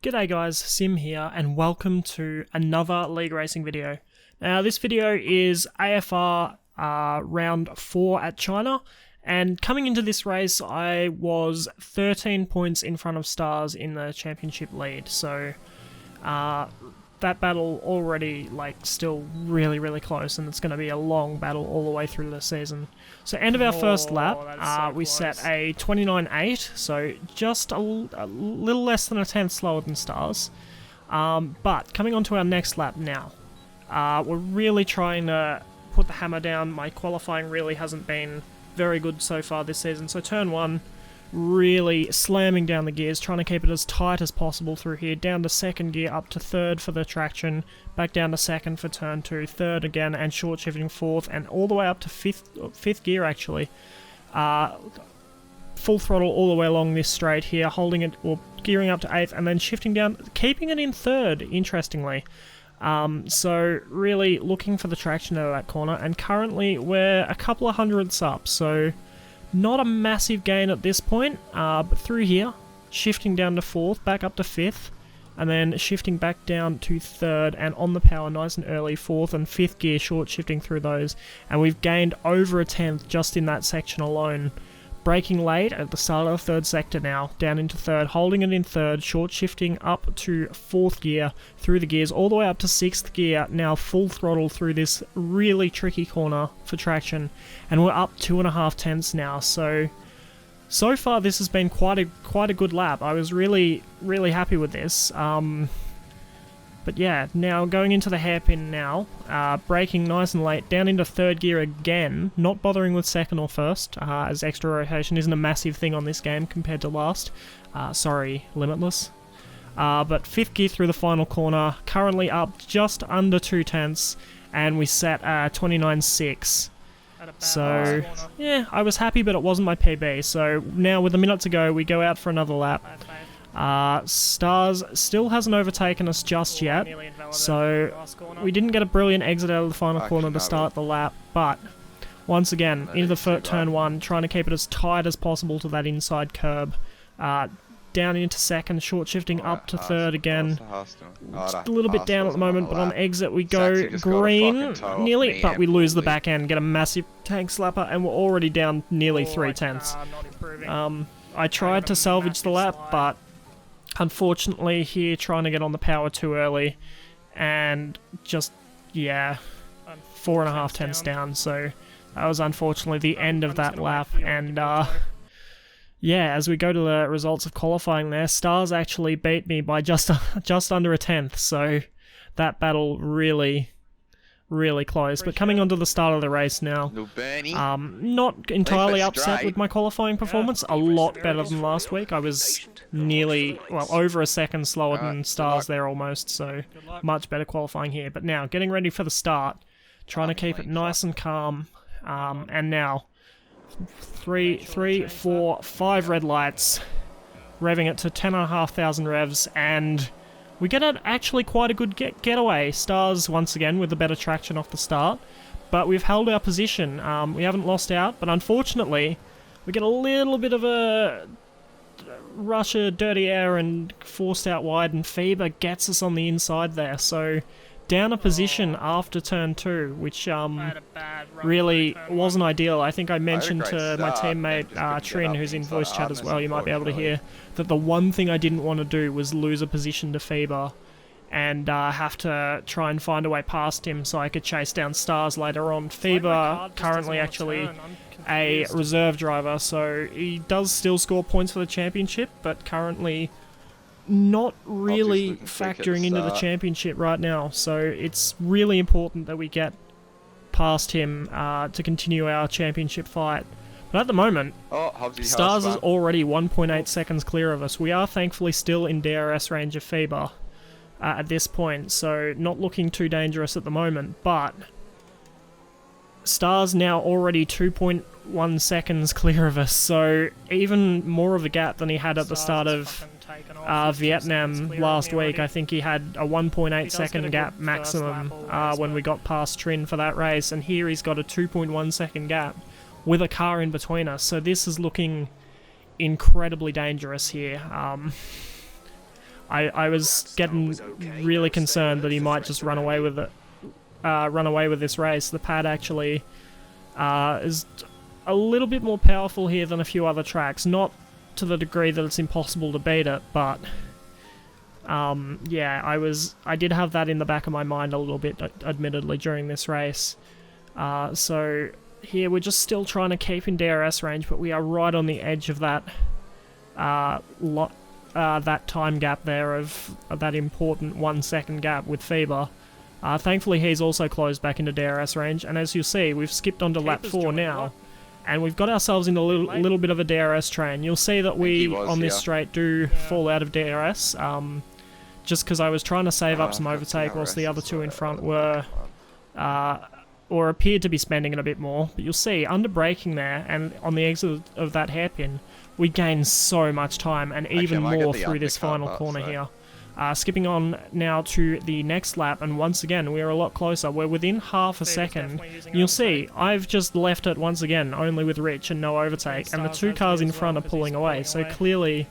G'day guys, Sim here, and welcome to another League Racing video. Now this video is AFR round 4 at China, and coming into this race I was 13 points in front of Stars in the championship lead, so that battle already still really close, and it's going to be a long battle all the way through the season. So end of our first lap, we set a 29.8, so just a little less than a tenth slower than Stars. But coming on to our next lap now, we're really trying to put the hammer down. My qualifying really hasn't been very good so far this season, so turn 1, really slamming down the gears, trying to keep it as tight as possible through here, down to second gear, up to third for the traction, back down to second for turn 2, third again, and short shifting fourth, and all the way up to fifth gear actually. Full throttle all the way along this straight here, holding it, or gearing up to 8th, and then shifting down, keeping it in third, interestingly. So really looking for the traction out of that corner, and currently we're a couple of hundredths up, so not a massive gain at this point, but through here, shifting down to 4th, back up to 5th, and then shifting back down to 3rd, and on the power nice and early, 4th and 5th gear, short shifting through those, and we've gained over a tenth just in that section alone. Braking late at the start of the 3rd sector now, down into 3rd, holding it in 3rd, short shifting up to 4th gear, through the gears, all the way up to 6th gear, now full throttle through this really tricky corner for traction, and we're up 2.5 tenths now, so far this has been quite a good lap. I was really happy with this. But yeah, now going into the hairpin now, braking nice and late, down into 3rd gear again, not bothering with 2nd or 1st, as extra rotation isn't a massive thing on this game compared to last. Sorry, Limitless. But 5th gear through the final corner, currently up just under 2 tenths, and we set 29.6. So, yeah, I was happy, but it wasn't my PB. So now with a minute to go, we go out for another lap. Stars still hasn't overtaken us just yet, so we didn't get a brilliant exit out of the final corner to start the lap, but once again, into the turn 1, trying to keep it as tight as possible to that inside curb. Down into 2nd, short shifting up to 3rd again. Just a little bit down at the moment, but on exit we go green, nearly, but we lose the back end, get a massive tank slapper, and we're already down nearly 3 tenths. I tried to salvage the lap, but unfortunately here trying to get on the power too early, and just, yeah, 4.5 tenths down, so that was unfortunately the end of that lap, and yeah, as we go to the results of qualifying there, Stars actually beat me by just under a tenth, so that battle really close. But coming on to the start of the race now, not entirely upset with my qualifying performance, a lot better than last week. I was nearly, well, over a second slower than Stars there almost, so much better qualifying here. But now, getting ready for the start, trying to keep it nice and calm, and now 3, 4, 5 red lights, revving it to 10,500 revs, and we get actually quite a good getaway. Stars, once again, with the better traction off the start, but we've held our position. We haven't lost out, but unfortunately, we get a little bit of a rush of dirty air and forced out wide, and Fever gets us on the inside there, so down a position after turn 2, which really wasn't ideal. I think I mentioned to my teammate Trin, who's in voice chat as well, you might be able to hear, that the one thing I didn't want to do was lose a position to Fever and have to try and find a way past him so I could chase down Stars later on. Fever currently actually a reserve driver, so he does still score points for the championship, but currently not really factoring into the championship right now, so it's really important that we get past him to continue our championship fight. But at the moment, Stars is already 1.8 seconds clear of us. We are thankfully still in DRS range of Feber at this point, so not looking too dangerous at the moment, but Stars now already 2.1 seconds clear of us, so even more of a gap than he had at the start of Vietnam last week. I think he had a 1.8 second gap maximum when we got past Trin for that race, and here he's got a 2.1 second gap with a car in between us, so this is looking incredibly dangerous here. I was getting really concerned that he might just run away with it, run away with this race. The pad actually is a little bit more powerful here than a few other tracks, not to the degree that it's impossible to beat it, but yeah, I did have that in the back of my mind a little bit, admittedly, during this race. So here we're just still trying to keep in DRS range, but we are right on the edge of that that time gap there of that important 1 second gap with Feber. Thankfully he's also closed back into DRS range, and as you see, we've skipped onto lap 4 now, and we've got ourselves in a little bit of a DRS train. You'll see that we, on this straight, do fall out of DRS, just because I was trying to save up some overtake whilst the other two in front were, or appeared to be spending it a bit more. But you'll see, under braking there, and on the exit of that hairpin, we gain so much time, and even more through this final corner here. Skipping on now to the next lap, and once again, we're a lot closer. We're within half a second. You'll see, I've just left it once again, only with Rich and no overtake, and the two cars in front are pulling away, so clearly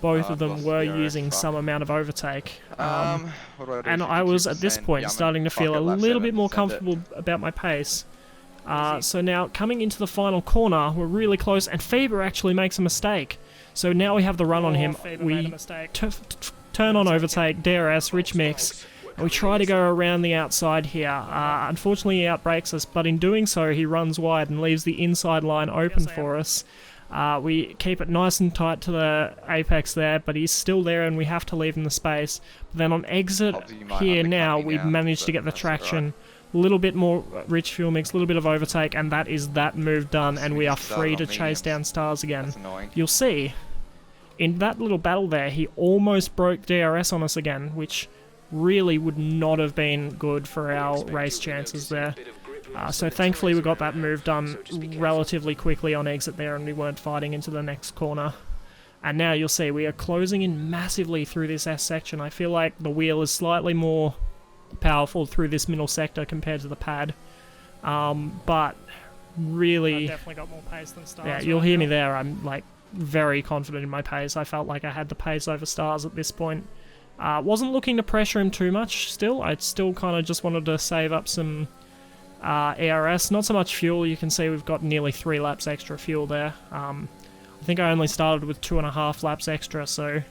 both of them were using some amount of overtake. And I was, at this point, starting to feel a little bit more comfortable about my pace. So now, coming into the final corner, we're really close, and Feber actually makes a mistake. So now we have the run on him. We turn on overtake, DRS, Rich mix, and we try to go around the outside here. Unfortunately, he outbrakes us, but in doing so, he runs wide and leaves the inside line open for us. We keep it nice and tight to the apex there, but he's still there and we have to leave him the space. But then on exit here now, we've managed to get the traction. A little bit more rich fuel mix, a little bit of overtake, and that is that move done, and we are free to chase down stars again. You'll see, in that little battle there, he almost broke DRS on us again, which really would not have been good for our race chances there. So thankfully we got that move done relatively quickly on exit there, and we weren't fighting into the next corner. And now you'll see we are closing in massively through this S section. I feel like the wheel is slightly more powerful through this middle sector compared to the pad, but really, definitely got more pace than Stars. Yeah, you'll hear me there. I'm like very confident in my pace. I felt like I had the pace over Stars at this point. Wasn't looking to pressure him too much. Still, I still kind of just wanted to save up some ARS. Not so much fuel. You can see we've got nearly 3 laps extra fuel there. I think I only started with 2.5 laps extra, so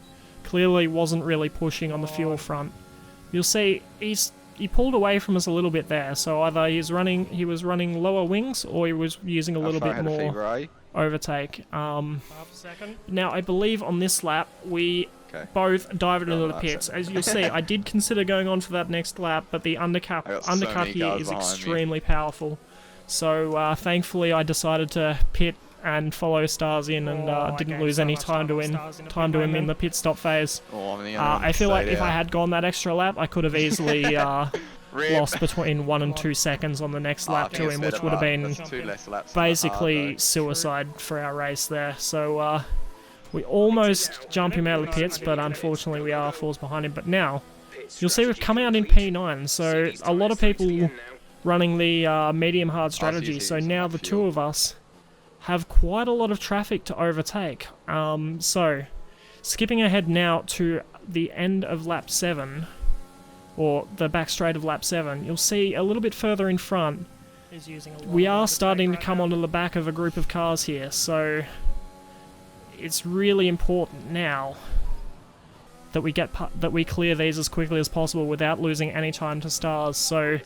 clearly wasn't really pushing on the fuel front. You'll see he pulled away from us a little bit there, so either he was running lower wings, or he was using a little bit more overtake. Now I believe on this lap we both dived into the pits. As you'll see, I did consider going on for that next lap, but the undercut here is extremely powerful. So thankfully I decided to pit and follow Stars in, and didn't lose any time to him in the pit stop phase. I feel like if I had gone that extra lap, I could have easily lost between 1 and 2 seconds on the next lap to him, which would have been basically suicide for our race there. So we almost jump him out of the pits, but unfortunately we are falls behind him. But now, you'll see we've come out in P9, so a lot of people running the medium hard strategy, so now the two of us have quite a lot of traffic to overtake. So, skipping ahead now to the end of lap 7, or the back straight of lap 7, you'll see a little bit further in front, we are starting to come onto the back of a group of cars here, so it's really important now that we clear these as quickly as possible without losing any time to Stars. So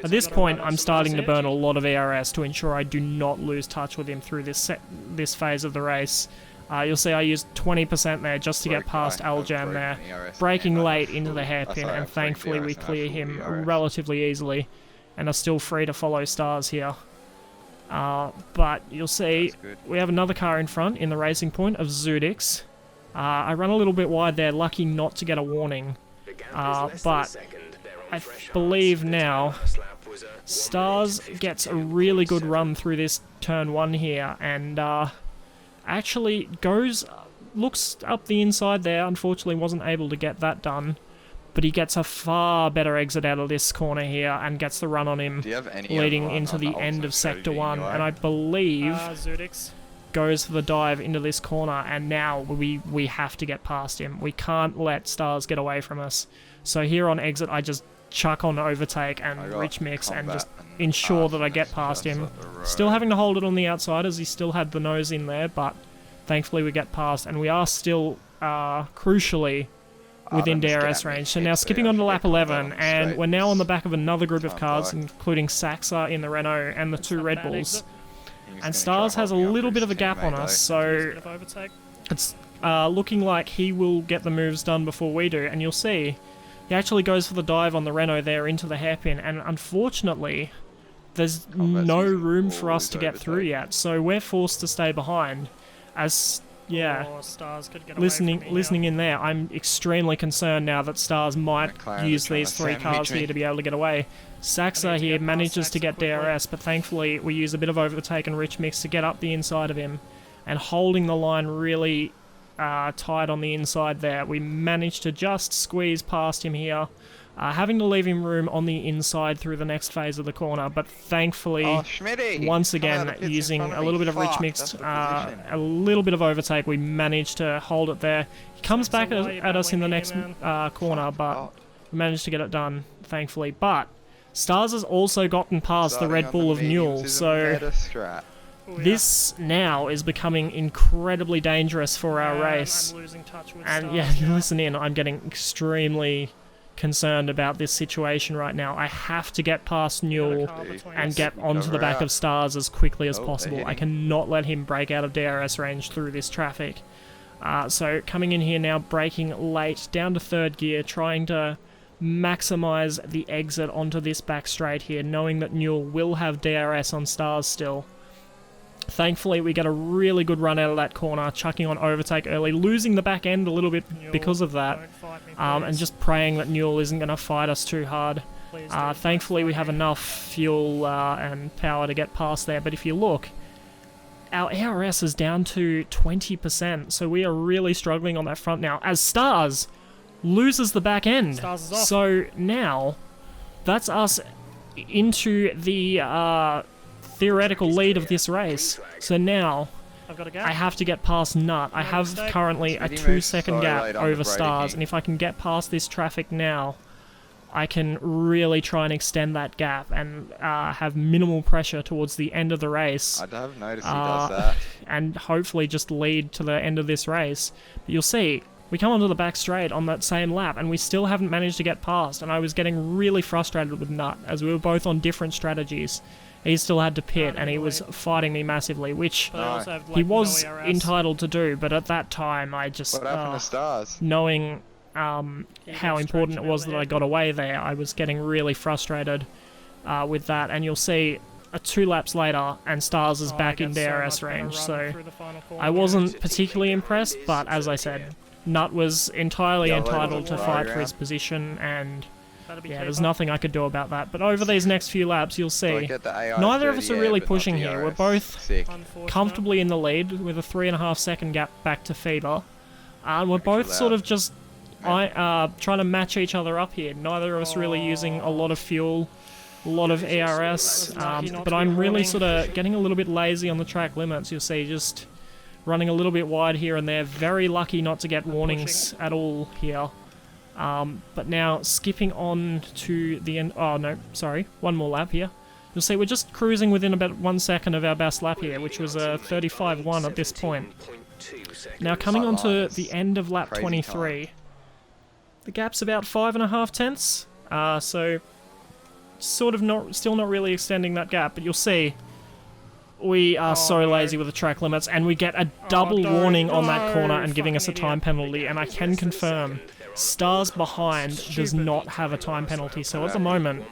at this point I'm starting to burn a lot of ERS to ensure I do not lose touch with him through this phase of the race. You'll see I used 20% there just to get past Aljam there, braking late into the hairpin, and thankfully we clear him relatively easily and are still free to follow Stars here. But you'll see we have another car in front in the racing point of Zudix. I run a little bit wide there, lucky not to get a warning, but I believe now Stars gets a really good run through this turn 1 here, and actually looks up the inside there. Unfortunately wasn't able to get that done, but he gets a far better exit out of this corner here and gets the run on him, leading into the end of Sector 1, and I believe goes for the dive into this corner, and now we have to get past him. We can't let Stars get away from us. So here on exit, I just chuck on overtake and rich mix and just ensure that I get past him. Still having to hold it on the outside as he still had the nose in there, but thankfully we get past, and we are still crucially within DRS range. So now skipping on to lap 11, and we're now on the back of another group of cars, including Saxa in the Renault and the 2 Red Bulls. And Stars has a little bit of a gap on us, so it's looking like he will get the moves done before we do, and you'll see he actually goes for the dive on the Renault there into the hairpin, and unfortunately there's no room for us to get through yet, so we're forced to stay behind. As Stars could get listening in there, I'm extremely concerned now that Stars might use these 3 cars here to be able to get away. Saxa here manages to get DRS, but thankfully we use a bit of overtake and rich mix to get up the inside of him, and holding the line really tight on the inside there. We managed to just squeeze past him here, having to leave him room on the inside through the next phase of the corner, but thankfully, once again, using a little bit of rich mix, a little bit of overtake, we managed to hold it there. He comes back at us in the next corner, but we managed to get it done, thankfully. But Stars has also gotten past the Red Bull of Newell, so this now is becoming incredibly dangerous for our race. And yeah, listen in, I'm getting extremely concerned about this situation right now. I have to get past Newell and get onto the back of Stars as quickly as possible. I cannot let him break out of DRS range through this traffic. So coming in here now, braking late, down to 3rd gear, trying to maximize the exit onto this back straight here, knowing that Newell will have DRS on Stars still. Thankfully, we get a really good run out of that corner, chucking on overtake early, losing the back end a little bit because of that, and just praying that Newell isn't going to fight us too hard. Thankfully, we have enough fuel and power to get past there, but if you look, our ARS is down to 20%, so we are really struggling on that front now, as Stars loses the back end. So now, that's us into the theoretical lead of this race. So now I have to get past Nut. I have currently a 2-second gap over Stars, and if I can get past this traffic now, I can really try and extend that gap and have minimal pressure towards the end of the race. I have noticed he does that. And hopefully just lead to the end of this race. But you'll see, we come onto the back straight on that same lap, and we still haven't managed to get past, and I was getting really frustrated with Nut, as we were both on different strategies. He still had to pit, and he was fighting me massively, which he was entitled to do, but at that time, I just, knowing how important it was that I got away there, I was getting really frustrated with that, and you'll see 2 laps later, and Stars is back in DRS range, so I wasn't particularly impressed, but as I said, Nut was entirely entitled to fight for his position, and yeah, there's nothing I could do about that. But over these next few laps, you'll see, neither of us are really pushing here. We're both comfortably in the lead with a 3.5 second gap back to Fever. And we're both sort of just trying to match each other up here. Neither of us really using a lot of fuel, a lot of ARS, but I'm really sort of getting a little bit lazy on the track limits. You'll see, just running a little bit wide here and there. Very lucky not to get warnings at all here. But now skipping on to the end. Oh no, sorry, one more lap here. You'll see we're just cruising within about 1 second of our best lap here, which was a 35.1 at this point. Now coming on to the end of lap 23, the gap's about 5.5 tenths. So sort of still not really extending that gap, but you'll see we are so lazy with the track limits, and we get a double warning on that corner and giving us a time penalty, and I can confirm Stars behind does not have a time penalty, so at the moment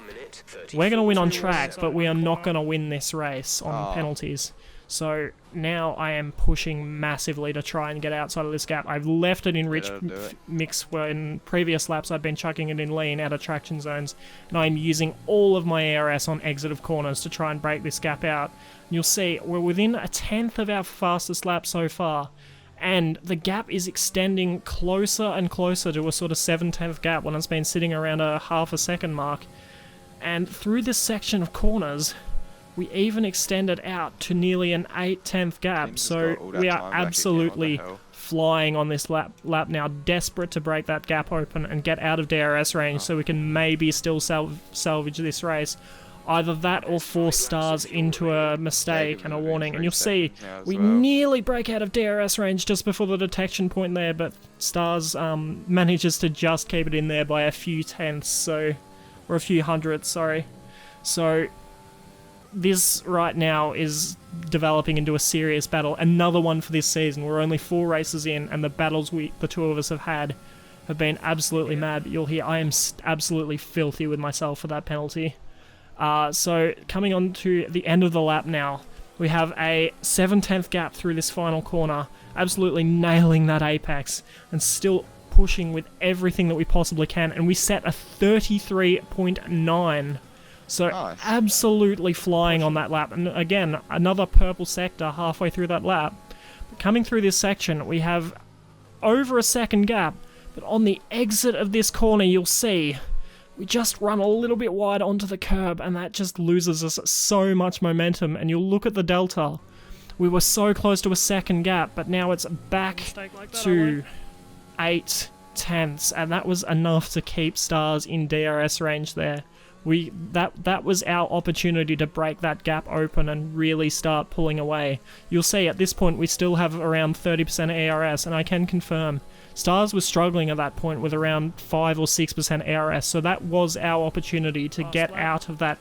we're going to win on track, but we are not going to win this race on penalties. So now I am pushing massively to try and get outside of this gap. I've left it in rich mix where in previous laps I've been chucking it in lean out of traction zones, and I'm using all of my ARS on exit of corners to try and break this gap out. And you'll see we're within 1/10 of our fastest lap so far, and the gap is extending closer and closer to a sort of 7/10 gap when it's been sitting around a 0.5 second mark. And through this section of corners, We even extended out to nearly an 8/10 gap, so we are absolutely flying on this lap now, desperate to break that gap open and get out of DRS range so we can maybe still salvage this race. Either that or force Stars into a mistake and a warning, and you'll see we nearly break out of DRS range just before the detection point there, but Stars manages to just keep it in there by a few tenths, or a few hundredths, sorry. So this right now is developing into a serious battle, another one for this season. We're only 4 races in, and the battles the two of us have had have been absolutely mad, but you'll hear I am absolutely filthy with myself for that penalty. So coming on to the end of the lap now, we have a 7/10 gap through this final corner, absolutely nailing that apex and still pushing with everything that we possibly can, and we set a 33.9, so nice. Absolutely flying on that lap. And again, another purple sector halfway through that lap. But coming through this section, we have over a second gap, but on the exit of this corner you'll see we just run a little bit wide onto the curb, and that just loses us so much momentum. And you'll look at the delta. We were so close to a second gap, but now it's back to 8/10, and that was enough to keep Stars in DRS range there. That was our opportunity to break that gap open and really start pulling away. You'll see at this point we still have around 30% ARS, and I can confirm Stars was struggling at that point with around 5 or 6% ARS, so that was our opportunity to get out of that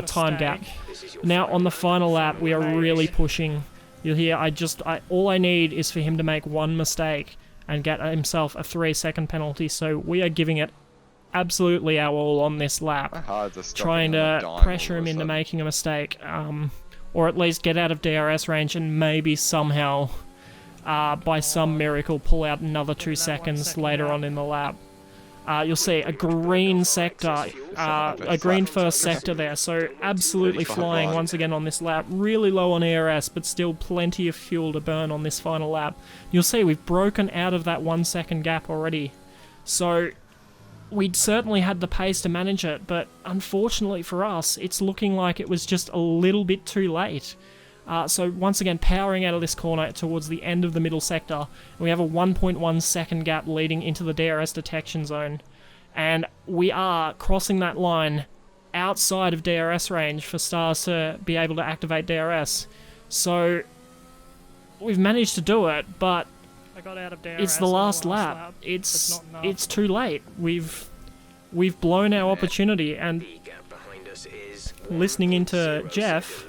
time gap. Now on the final lap, we are really pushing. You'll hear all I need is for him to make one mistake and get himself a 3-second penalty, so we are giving it absolutely our all on this lap, trying to pressure him into making a mistake, or at least get out of DRS range and maybe somehow by some miracle pull out another 2 seconds later on in the lap. You'll see a green sector, a green first sector there, so absolutely flying once again on this lap, really low on ARS, but still plenty of fuel to burn on this final lap. You'll see we've broken out of that 1 second gap already, so we'd certainly had the pace to manage it, but unfortunately for us, it's looking like it was just a little bit too late. So once again, powering out of this corner towards the end of the middle sector, we have a 1.1 second gap leading into the DRS detection zone, and we are crossing that line outside of DRS range for Stars to be able to activate DRS. So we've managed to do it, but I got out of DRS it's the last lap. It's too late. We've blown our opportunity, and listening into Jeff,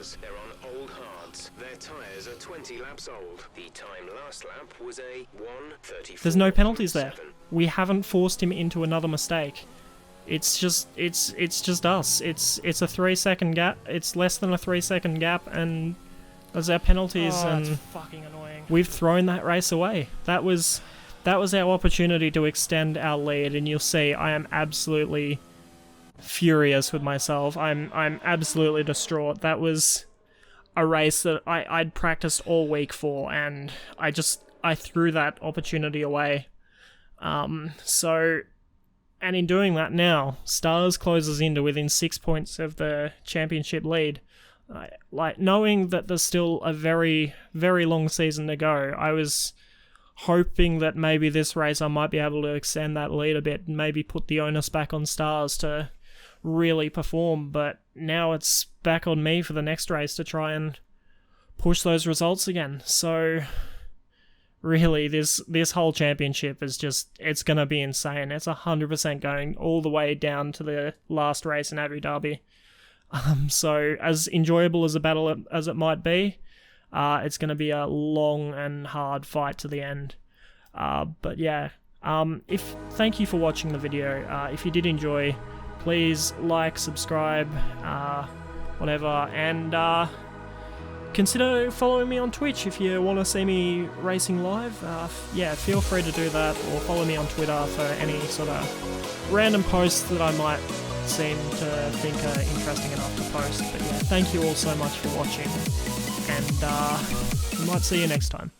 there's no penalties there. We haven't forced him into another mistake. It's just us. It's a 3-second gap. It's less than a 3-second gap, and there's our penalties, and that's fucking annoying. We've thrown that race away. That was our opportunity to extend our lead, and you'll see I am absolutely furious with myself. I'm absolutely distraught. That was a race that I'd practiced all week for, and I threw that opportunity away. And in doing that now, Stars closes in to within 6 points of the championship lead. Like, knowing that there's still a very, very long season to go, I was hoping that maybe this race I might be able to extend that lead a bit and maybe put the onus back on Stars to really perform, but now it's back on me for the next race to try and push those results again. So really, this whole championship is it's going to be insane. It's 100% going all the way down to the last race in Abu Dhabi. So as enjoyable as a battle as it might be, it's going to be a long and hard fight to the end. But yeah, thank you for watching the video. If you did enjoy, please like, subscribe, whatever, and consider following me on Twitch if you want to see me racing live. Yeah, feel free to do that, or follow me on Twitter for any sort of random posts that I might seem to think are interesting enough to post. But yeah, thank you all so much for watching, and we might see you next time.